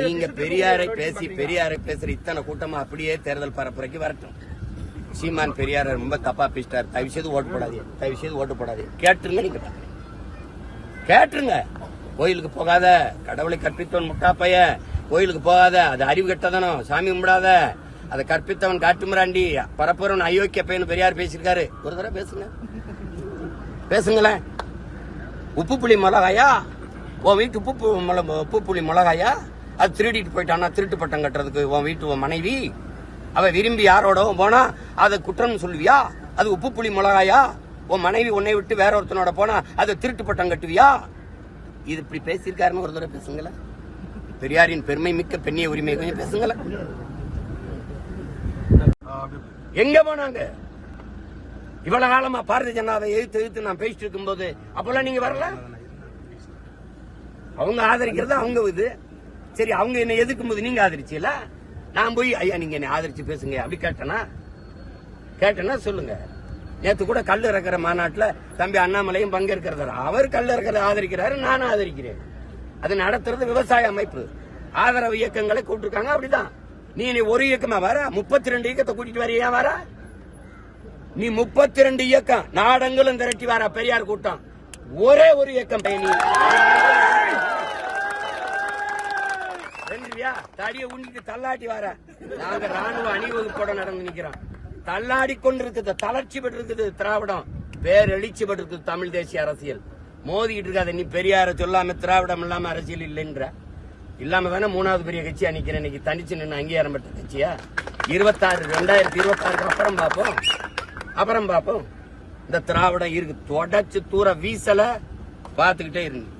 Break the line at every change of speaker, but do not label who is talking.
நீங்க பெரியாரை பேசுற இத்தனை கூட்டமா அப்படியே தேர்தல் பரப்புரைக்கு வரட்டும். சீமான் பெரியார ரொம்ப தப்பா பேசிட்டார். தயவு செய்து ஓட்டு போடாதீங்க. கேட்டுருங்க. நீங்க கேட்டுருங்க. கோயிலுக்கு போகாத, கடவுளை கற்பித்தவன் முட்டா பையன், கோயிலுக்கு போகாத, அது அறிவு கெட்டதானோ, சாமி கும்பிடாத, அதை கற்பித்தவன் காட்டுமிராண்டி, பரப்புறவன் அயோக்கிய பையன் பெரியார் பேசியிருக்காரு. ஒரு தடவை பேசுங்களேன். உப்பு புளி மிளகாயா, உன் வீட்டு உப்பு புளி மிளகாயா, அது திருடிட்டு போயிட்டானா, திருட்டு பட்டம் கட்டுறதுக்கு உன் வீட்டு மனைவி அவ விரும்பி யாரோட போனா அதை குற்றம் சொல்லுவியா? அது உப்பு புளி மிளகாயா? உன் மனைவி உன்னை விட்டு வேற ஒருத்தனோட போனா அதை திருட்டு பட்டம் கட்டுவியா? இது இப்படி பேசியிருக்காருன்னு ஒரு தடவை பேசுங்களேன். பெரியாரின் பெருமை மிக்க பெண்ணிய உரிமை கொஞ்சம் பேசுங்களேன். எங்க போனாங்க இவ்வளவு காலமா? பாரதிய ஜனதாவை எதிர்த்து நான் பேசிட்டு இருக்கும் போது அப்பெல்லாம் நீங்க வரல. அவங்க ஆதரிக்கிறது அவங்க இது. சரி, அவங்க என்ன எதிர்க்கும் போது நீங்க ஆதரிச்சீல. நான் போய் ஐயா நீங்க என்ன ஆதரிச்சு பேசுங்க அப்படி கேட்டனா சொல்லுங்க. நேத்து கூட கல் இறக்குற மாநாட்டுல தம்பி அண்ணாமலையும் பங்கேற்கிறதாரு. அவர் கல் இறக்கிறத ஆதரிக்கிறாரு, நானும் ஆதரிக்கிறேன். அது நடத்துறது விவசாய அமைப்பு, ஆதரவு இயக்கங்களை கூப்பிட்டுருக்காங்க. அப்படிதான் நீ ஒரு இயக்கமா வர 32 இயக்கத்தை கூட்டிட்டு வரையா வர? நீ 32 இயக்கம் நாடங்களும் திரட்டி வர பெரியார் கூட்டம். ஒரே ஒரு இயக்கம் பயணி தடிய உண்டிட்டு தள்ளாட்டி வர. நாங்க ராணுவ அணிவகுப்போட நடந்து நிக்கிறோம். தள்ளாடி கொண்டிருக்குது, தளர்ச்சி பெற்றிருக்குது திராவிடம், பேரெழுச்சி பெற்றிருக்குது தமிழ் தேசிய அரசியல். மோதிக்கிட்டு இருக்காது. நீ பெரியார சொல்லாம திராவிடம் இல்லாம அரசியல் இல்லைன்ற இல்லாம தானே 3வது பெரிய கட்சியா நிக்கிறேன். இன்னைக்கு தனிச்சு நின்று அங்கீகாரம் பெற்ற கட்சியா? 2026 அப்புறம் பாப்போம். இந்த திராவிடம் இருக்கு தொடச்சு தூர வீசல பாத்துக்கிட்டே இருக்கு.